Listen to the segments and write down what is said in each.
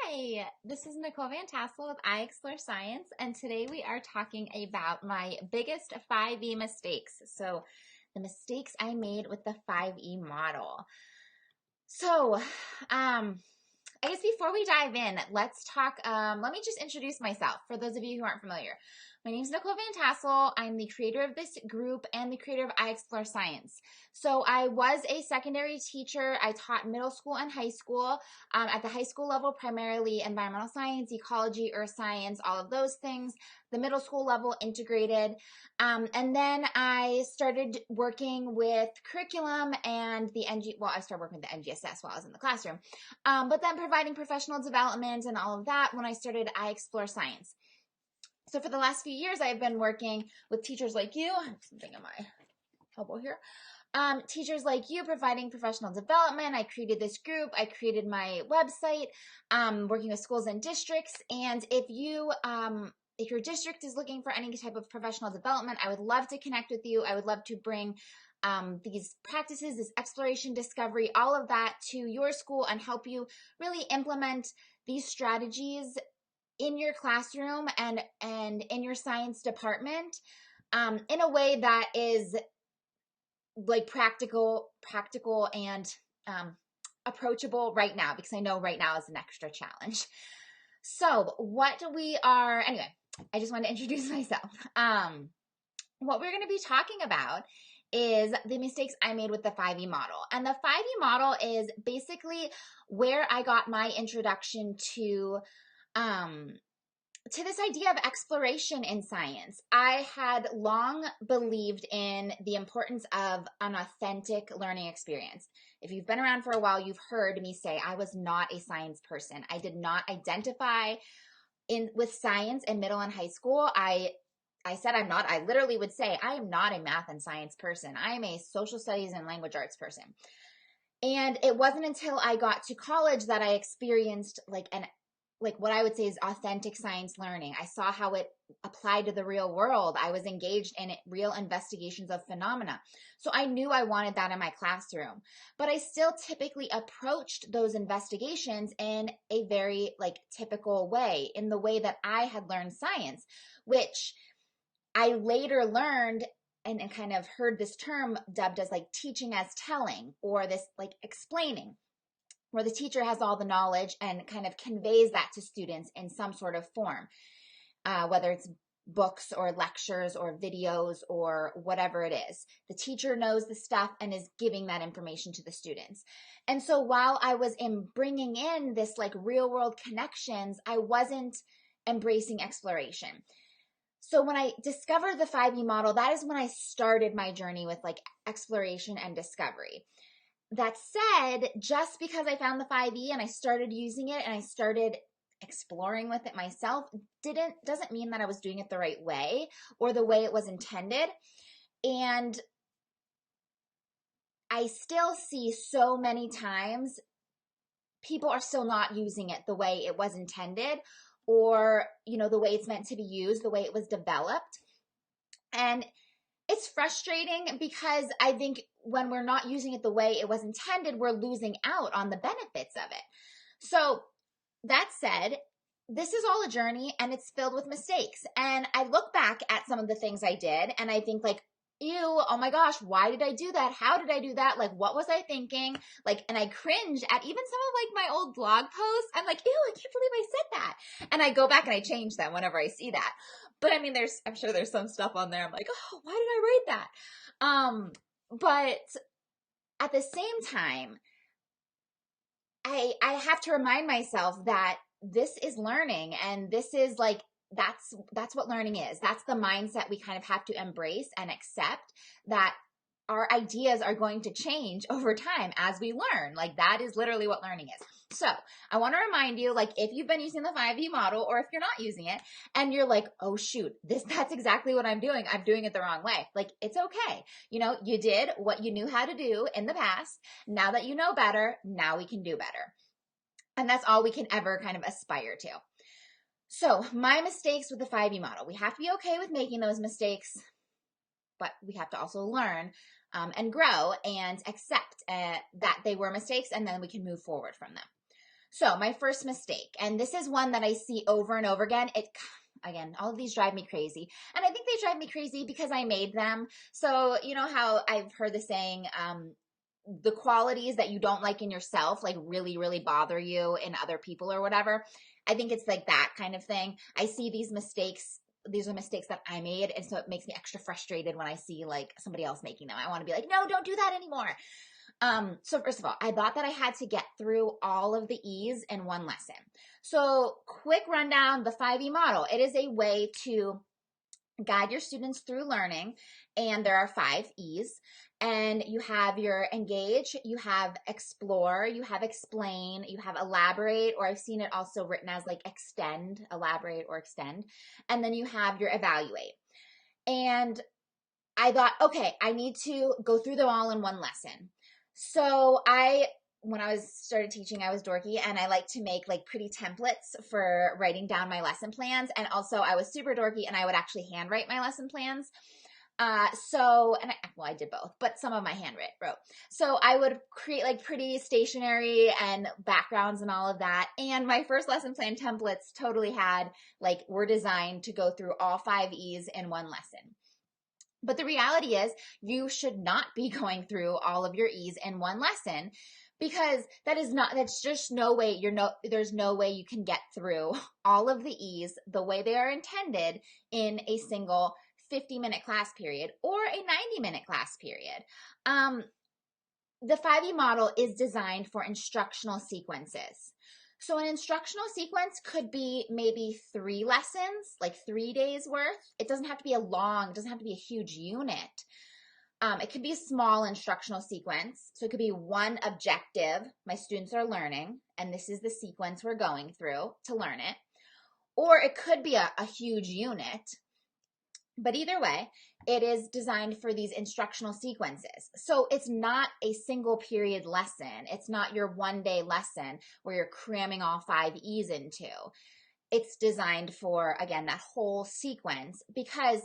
Hi, this is Nicole Van Tassel with I Explore Science, and today we are talking about my biggest 5E mistakes. So, the mistakes I made with the 5E model. So, I guess before we dive in, let's talk. Let me just introduce myself for those of you who aren't familiar. My name is Nicole Van Tassel. I'm the creator of this group and the creator of I Explore Science. So I was a secondary teacher. I taught middle school and high school. At the high school level, primarily environmental science, ecology, earth science, all of those things. The middle school level, integrated. And then I started working with curriculum and I started working with the NGSS while I was in the classroom. But then providing professional development and all of that when I started I Explore Science. So for the last few years, I've been working with teachers like you. I have something in my elbow here. Teachers like you providing professional development. I created this group. I created my website, working with schools and districts. And if your district is looking for any type of professional development, I would love to connect with you. I would love to bring these practices, this exploration, discovery, all of that to your school and help you really implement these strategies in your classroom and in your science department in a way that is like practical and approachable right now, because I know right now is an extra challenge. So anyway, I just wanted to introduce myself. What we're going to be talking about is the mistakes I made with the 5E model. And the 5E model is basically where I got my introduction to this idea of exploration in science. I had long believed in the importance of an authentic learning experience. If you've been around for a while, you've heard me say I was not a science person. I did not identify with science in middle and high school. I said I'm not. I literally would say I am not a math and science person. I am a social studies and language arts person. And it wasn't until I got to college that I experienced like what I would say is authentic science learning. I saw how it applied to the real world. I was engaged in real investigations of phenomena. So I knew I wanted that in my classroom. But I still typically approached those investigations in a very typical way, in the way that I had learned science, which I later learned and kind of heard this term dubbed as teaching as telling, or this explaining, where the teacher has all the knowledge and kind of conveys that to students in some sort of form, whether it's books or lectures or videos or whatever it is. The teacher knows the stuff and is giving that information to the students. And so while I was bringing in this real world connections, I wasn't embracing exploration. So when I discovered the 5E model, that is when I started my journey with exploration and discovery. That said, just because I found the 5E and I started using it and I started exploring with it myself doesn't mean that I was doing it the right way or the way it was intended. And I still see so many times people are still not using it the way it was intended, or the way it's meant to be used, the way it was developed. And it's frustrating because I think when we're not using it the way it was intended, we're losing out on the benefits of it. So that said, this is all a journey and it's filled with mistakes. And I look back at some of the things I did and I think ew, oh my gosh, why did I do that? How did I do that? What was I thinking? And I cringe at even some of my old blog posts. I'm ew, I can't believe I said that. And I go back and I change them whenever I see that. But I mean, I'm sure there's some stuff on there. I'm oh, why did I write that? But at the same time, I have to remind myself that this is learning, and this is that's what learning is. That's the mindset we kind of have to embrace and accept, that our ideas are going to change over time as we learn. That is literally what learning is. So I want to remind you, if you've been using the 5E model, or if you're not using it and you're oh shoot, that's exactly what I'm doing it the wrong way. It's okay. You did what you knew how to do in the past. Now that you know better, now we can do better. And that's all we can ever kind of aspire to. So my mistakes with the 5E model, we have to be okay with making those mistakes, but we have to also learn and grow and accept that they were mistakes, and then we can move forward from them. So my first mistake, and this is one that I see over and over again. Again, all of these drive me crazy. And I think they drive me crazy because I made them. So, you know how I've heard the saying, the qualities that you don't like in yourself, like really, really bother you in other people or whatever. I think it's like that kind of thing. I see these mistakes. These are mistakes that I made. And so it makes me extra frustrated when I see like somebody else making them. I want to be like, no, don't do that anymore. So first of all, I thought that I had to get through all of the E's in one lesson. So quick rundown, the 5E model. It is a way to guide your students through learning, and there are 5 E's. And you have your engage, you have explore, you have explain, you have elaborate, or I've seen it also written as like extend, elaborate or extend. And then you have your evaluate. And I thought, okay, I need to go through them all in one lesson. So when I started teaching, I was dorky and I like to make like pretty templates for writing down my lesson plans. And also I was super dorky and I would actually handwrite my lesson plans. I did both, but some of my wrote. So I would create like pretty stationery and backgrounds and all of that. And my first lesson plan templates totally were designed to go through all 5 E's in one lesson. But the reality is you should not be going through all of your E's in one lesson, because that's just no way there's no way you can get through all of the E's the way they are intended in a single 50-minute class period or a 90-minute class period. The 5E model is designed for instructional sequences. So an instructional sequence could be maybe 3 lessons, like 3 days worth. It doesn't have to be it doesn't have to be a huge unit. It could be a small instructional sequence. So it could be one objective my students are learning, and this is the sequence we're going through to learn it. Or it could be a huge unit. But either way, it is designed for these instructional sequences. So it's not a single period lesson. It's not your one-day lesson where you're cramming all 5 E's into. It's designed for, again, that whole sequence, because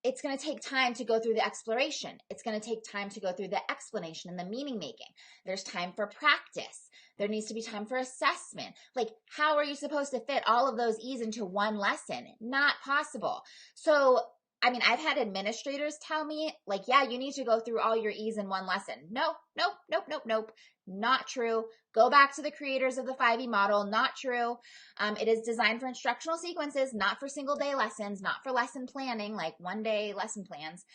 it's going to take time to go through the exploration. It's going to take time to go through the explanation and the meaning making. There's time for practice. There needs to be time for assessment. Like, how are you supposed to fit all of those E's into one lesson? Not possible. So, I've had administrators tell me, like, yeah, you need to go through all your E's in one lesson. Nope. Not true. Go back to the creators of the 5E model. Not true. It is designed for instructional sequences, not for single day lessons, not for lesson planning, like 1-day lesson plans.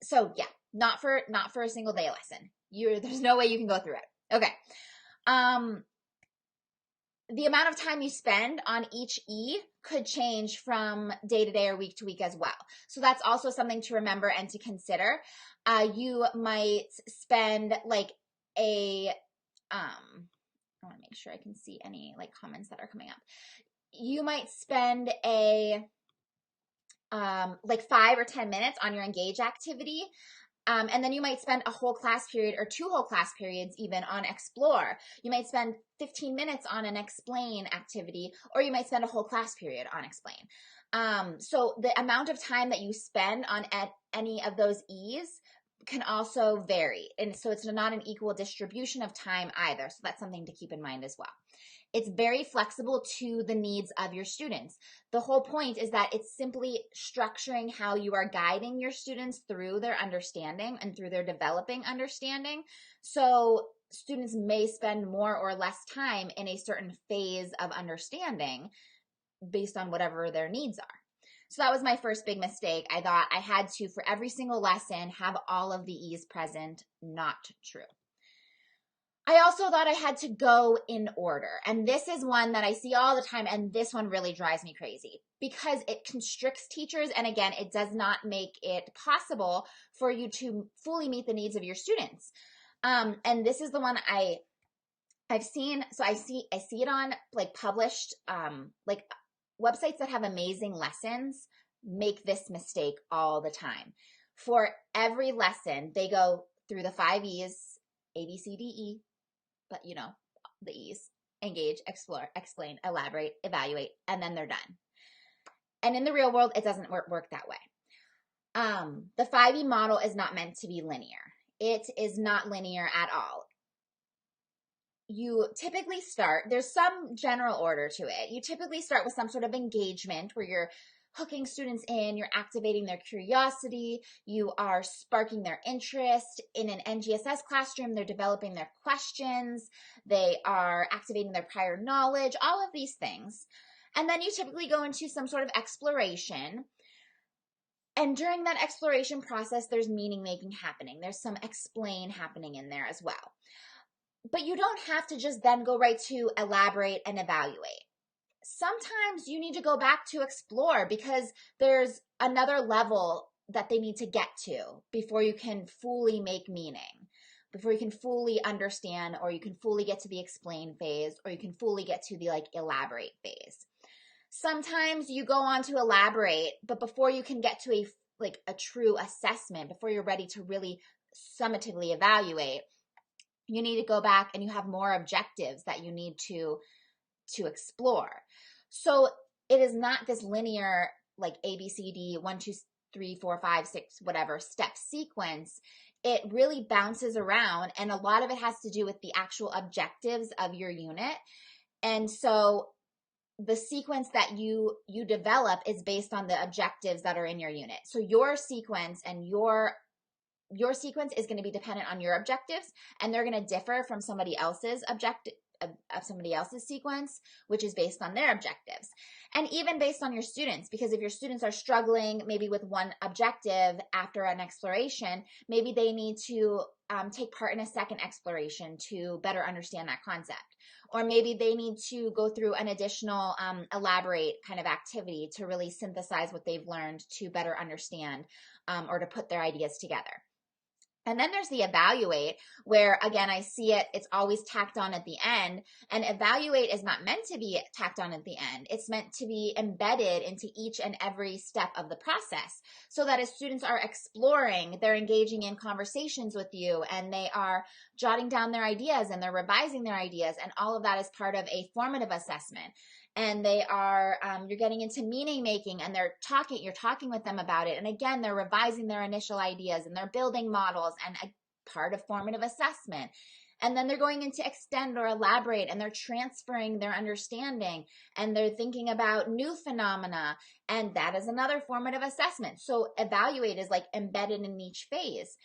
So yeah, not for a single day lesson. There's no way you can go through it. Okay. The amount of time you spend on each E could change from day to day or week to week as well. So that's also something to remember and to consider. You might spend like I want to make sure I can see any like comments that are coming up. You might spend like 5 or 10 minutes on your engage activity. And then you might spend a whole class period or 2 whole class periods even on explore. You might spend 15 minutes on an explain activity, or you might spend a whole class period on explain. So the amount of time that you spend on any of those E's can also vary. And so it's not an equal distribution of time either. So that's something to keep in mind as well. It's very flexible to the needs of your students. The whole point is that it's simply structuring how you are guiding your students through their understanding and through their developing understanding. So students may spend more or less time in a certain phase of understanding based on whatever their needs are. So that was my first big mistake. I thought I had to, for every single lesson, have all of the E's present. Not true. I also thought I had to go in order. And this is one that I see all the time, and this one really drives me crazy because it constricts teachers. And again, it does not make it possible for you to fully meet the needs of your students. And this is the one I've seen. So I see it on like published, like websites that have amazing lessons make this mistake all the time. For every lesson, they go through the 5 E's, A, B, C, D, E, but you know, the E's: engage, explore, explain, elaborate, evaluate, and then they're done. And in the real world, it doesn't work that way. The 5E model is not meant to be linear. It is not linear at all. you typically start, there's some general order to it. You typically start with some sort of engagement where you're hooking students in, you're activating their curiosity, you are sparking their interest. In an NGSS classroom, they're developing their questions, they are activating their prior knowledge, all of these things. And then you typically go into some sort of exploration. And during that exploration process, there's meaning making happening. There's some explain happening in there as well. But you don't have to just then go right to elaborate and evaluate. Sometimes you need to go back to explore because there's another level that they need to get to before you can fully make meaning, before you can fully understand, or you can fully get to the explain phase, or you can fully get to the elaborate phase. Sometimes you go on to elaborate, but before you can get to a true assessment, before you're ready to really summatively evaluate, you need to go back and you have more objectives that you need to explore. So it is not this linear A, B, C, D, 1, 2, 3, 4, 5, 6, whatever step sequence. It really bounces around, and a lot of it has to do with the actual objectives of your unit. And so the sequence that you develop is based on the objectives that are in your unit. So your sequence and your sequence is going to be dependent on your objectives, and they're going to differ from somebody else's objective of somebody else's sequence, which is based on their objectives. And even based on your students, because if your students are struggling maybe with one objective after an exploration, maybe they need to take part in a second exploration to better understand that concept. Or maybe they need to go through an additional elaborate kind of activity to really synthesize what they've learned to better understand or to put their ideas together. And then there's the evaluate, where again, I see it's always tacked on at the end, and evaluate is not meant to be tacked on at the end. It's meant to be embedded into each and every step of the process, so that as students are exploring, they're engaging in conversations with you, and they are jotting down their ideas and they're revising their ideas, and all of that is part of a formative assessment. And they are, you're getting into meaning making, and you're talking with them about it. And again, they're revising their initial ideas, and they're building models, and a part of formative assessment. And then they're going into extend or elaborate, and they're transferring their understanding, and they're thinking about new phenomena. And that is another formative assessment. So evaluate is embedded in each phase.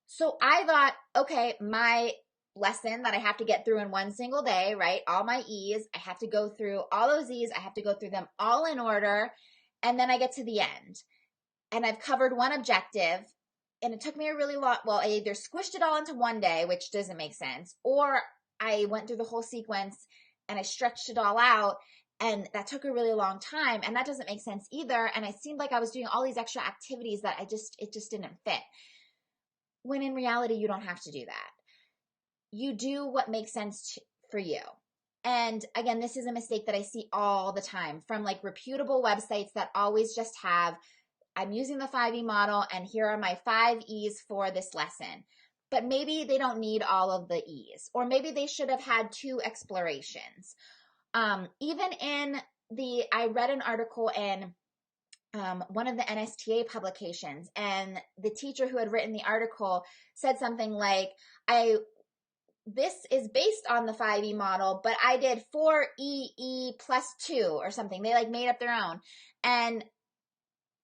So I thought, okay, my lesson that I have to get through in one single day, right? All my E's, I have to go through all those E's. I have to go through them all in order. And then I get to the end and I've covered one objective, and it took me a really long, well, I either squished it all into one day, which doesn't make sense, or I went through the whole sequence and I stretched it all out, and that took a really long time, and that doesn't make sense either. And I seemed like I was doing all these extra activities that it just didn't fit. When in reality, you don't have to do that. You do what makes sense for you. And again, this is a mistake that I see all the time from reputable websites that always just have, I'm using the 5E model and here are my 5 E's for this lesson. But maybe they don't need all of the E's, or maybe they should have had 2 explorations. Even I read an article in one of the NSTA publications, and the teacher who had written the article said something like, this is based on the 5E model, but I did 4EE plus 2 or something. They made up their own. And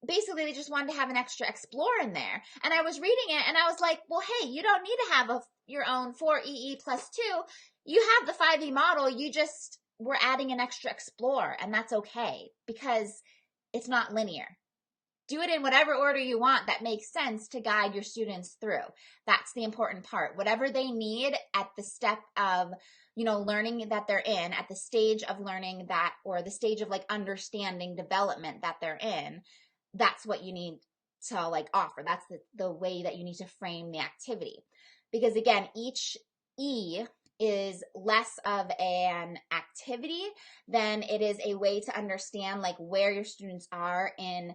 basically they just wanted to have an extra explore in there. And I was reading it and I was like, well, hey, you don't need to have your own 4EE plus 2. You have the 5E model. We're adding an extra explore, and that's okay because it's not linear. Do it in whatever order you want that makes sense to guide your students through. That's the important part. Whatever they need at the step of, learning that they're in, at the stage of learning that, or the stage of understanding development that they're in, that's what you need to offer. That's the way that you need to frame the activity. Because again, each E is less of an activity than it is a way to understand where your students are in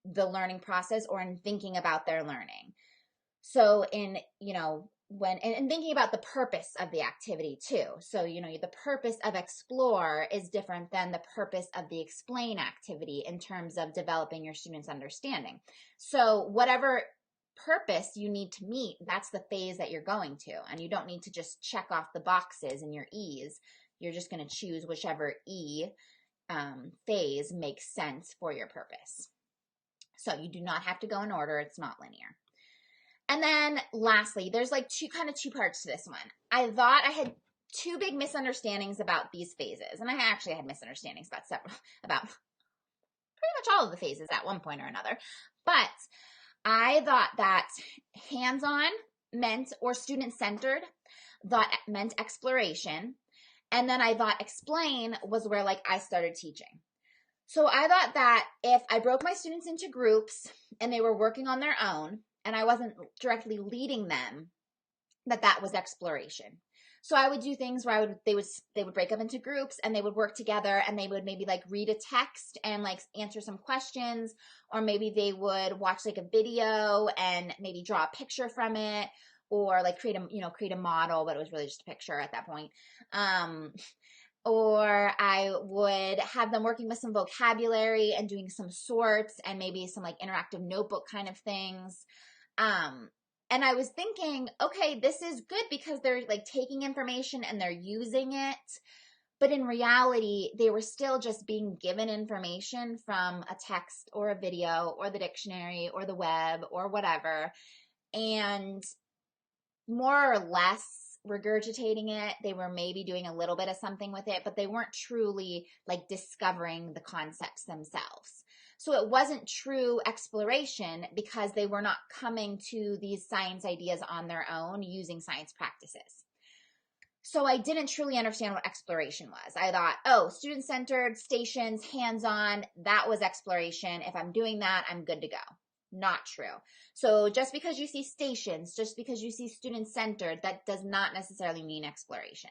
the learning process or in thinking about their learning. So in, and thinking about the purpose of the activity too. So, the purpose of explore is different than the purpose of the explain activity in terms of developing your students' understanding. So whatever purpose you need to meet, that's the phase that you're going to. And you don't need to just check off the boxes in your E's. You're just going to choose whichever E phase makes sense for your purpose. So you do not have to go in order. It's not linear. And then lastly, there's like two parts to this one. I thought I had two big misunderstandings about these phases. And I actually had misunderstandings about pretty much all of the phases at one point or another. But I thought that hands-on meant, or student-centered, that meant exploration. And then I thought explain was where like I started teaching. So I thought that if I broke my students into groups and they were working on their own and I wasn't directly leading them, that was exploration. So I would do things where they would break up into groups and they would work together, and they would maybe like read a text and like answer some questions, or maybe they would watch like a video and maybe draw a picture from it, or like create a model, but it was really just a picture at that point. Or I would have them working with some vocabulary and doing some sorts and maybe some like interactive notebook kind of things. And I was thinking, okay, this is good because they're like taking information and they're using it. But in reality, they were still just being given information from a text or a video or the dictionary or the web or whatever. And more or less regurgitating it. They were maybe doing a little bit of something with it, but they weren't truly like discovering the concepts themselves. So it wasn't true exploration because they were not coming to these science ideas on their own using science practices. So I didn't truly understand what exploration was. I thought, oh, student-centered, stations, hands-on, that was exploration. If I'm doing that, I'm good to go. Not true. So just because you see stations, just because you see student-centered, that does not necessarily mean exploration.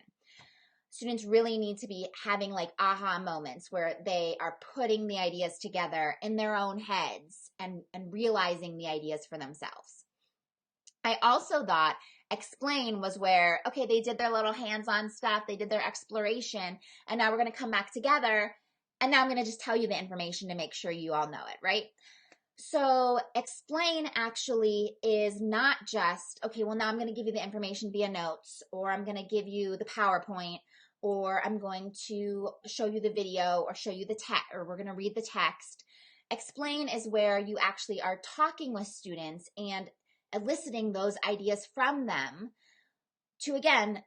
Students really need to be having like aha moments where they are putting the ideas together in their own heads and realizing the ideas for themselves. I also thought explain was where, okay, they did their little hands-on stuff, they did their exploration, and now we're going to come back together, and now I'm going to just tell you the information to make sure you all know it, right? So explain actually is not just, okay, well, now I'm going to give you the information via notes, or I'm going to give you the PowerPoint, or I'm going to show you the video or show you the text, or we're going to read the text. Explain is where you actually are talking with students and eliciting those ideas from them to, again,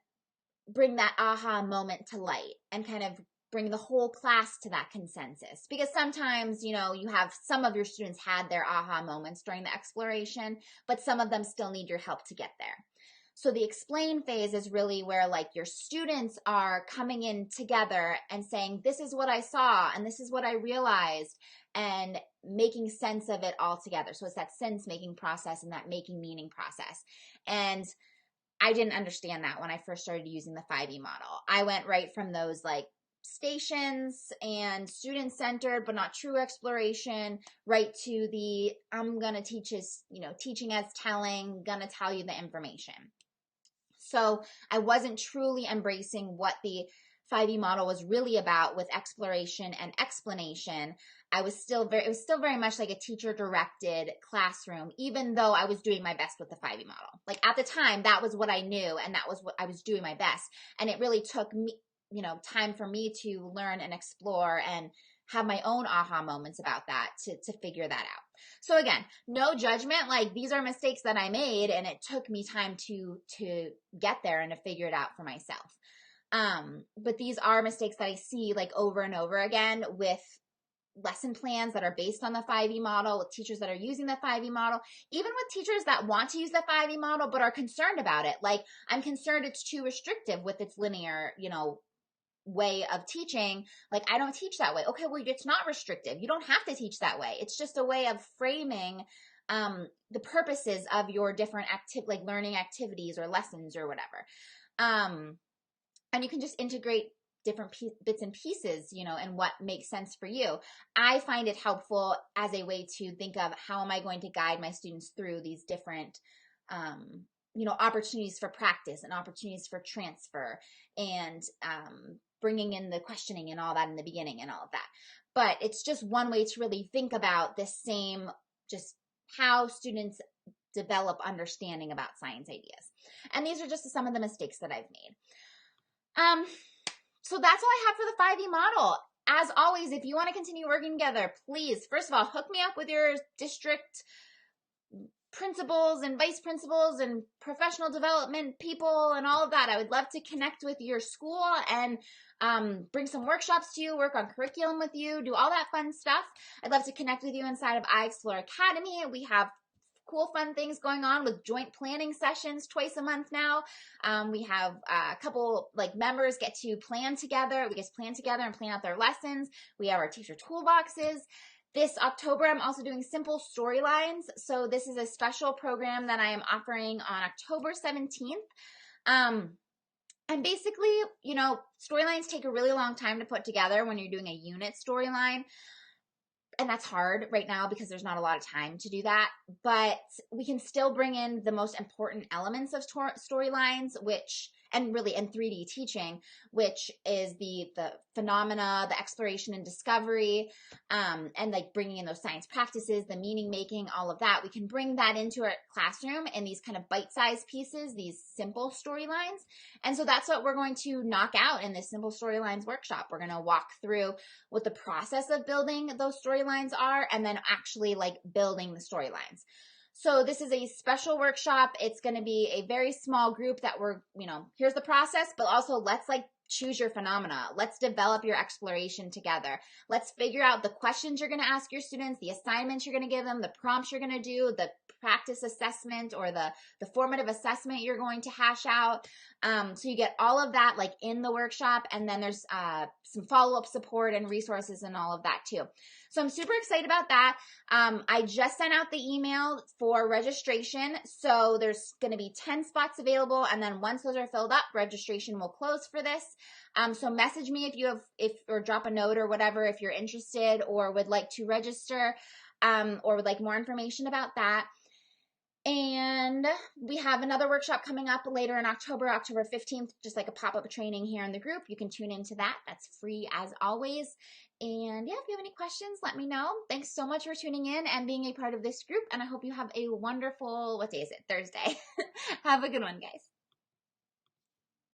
bring that aha moment to light and kind of bring the whole class to that consensus. Because sometimes, you have some of your students had their aha moments during the exploration, but some of them still need your help to get there. So the explain phase is really where like your students are coming in together and saying, this is what I saw and this is what I realized, and making sense of it all together. So it's that sense-making process and that making meaning process. And I didn't understand that when I first started using the 5E model. I went right from those like stations and student-centered but not true exploration right to the I'm going to teach as, teaching as telling, going to tell you the information. So I wasn't truly embracing what the 5E model was really about with exploration and explanation. It was still very much like a teacher-directed classroom, even though I was doing my best with the 5E model. Like at the time, that was what I knew, and that was what I was doing my best. And it really took me, time for me to learn and explore and have my own aha moments about that to figure that out. So again, no judgment, like these are mistakes that I made, and it took me time to get there and to figure it out for myself. But these are mistakes that I see like over and over again with lesson plans that are based on the 5E model, with teachers that are using the 5E model, even with teachers that want to use the 5E model but are concerned about it. Like, I'm concerned it's too restrictive with its linear, way of teaching. Like, I don't teach that way. Okay, well, it's not restrictive. You don't have to teach that way. It's just a way of framing the purposes of your different learning activities or lessons or whatever. And you can just integrate different bits and pieces, and what makes sense for you. I find it helpful as a way to think of how am I going to guide my students through these different, opportunities for practice and opportunities for transfer, and bringing in the questioning and all that in the beginning and all of that. But it's just one way to really think about this same, just how students develop understanding about science ideas. And these are just some of the mistakes that I've made. So that's all I have for the 5E model. As always, if you want to continue working together, please, first of all, hook me up with your district principals and vice principals and professional development people and all of that. I would love to connect with your school and bring some workshops to you, work on curriculum with you, do all that fun stuff. I'd love to connect with you inside of iExplore Academy. We have cool, fun things going on with joint planning sessions twice a month now. We have a couple members get to plan together. We get to plan together and plan out their lessons. We have our teacher toolboxes. This October, I'm also doing simple storylines. So this is a special program that I am offering on October 17th. And basically, storylines take a really long time to put together when you're doing a unit storyline. And that's hard right now because there's not a lot of time to do that. But we can still bring in the most important elements of storylines, and really in 3D teaching, which is the phenomena, the exploration and discovery, and bringing in those science practices, the meaning making, all of that. We can bring that into our classroom in these kind of bite-sized pieces, these simple storylines. And so that's what we're going to knock out in this simple storylines workshop. We're going to walk through what the process of building those storylines are, and then actually building the storylines. So this is a special workshop. It's going to be a very small group that here's the process, but also let's choose your phenomena. Let's develop your exploration together. Let's figure out the questions you're going to ask your students, the assignments you're going to give them, the prompts you're going to do, the practice assessment or the formative assessment you're going to hash out. So you get all of that in the workshop, and then there's some follow-up support and resources and all of that too. So I'm super excited about that. I just sent out the email for registration. So there's going to be 10 spots available. And then once those are filled up, registration will close for this. So message me or drop a note or whatever, if you're interested or would like to register, or would like more information about that. And we have another workshop coming up later in October 15th, just a pop-up training here in the group. You can tune into that. That's free as always. And yeah, if you have any questions, let me know. Thanks so much for tuning in and being a part of this group. And I hope you have a wonderful, what day is it? Thursday. Have a good one, guys.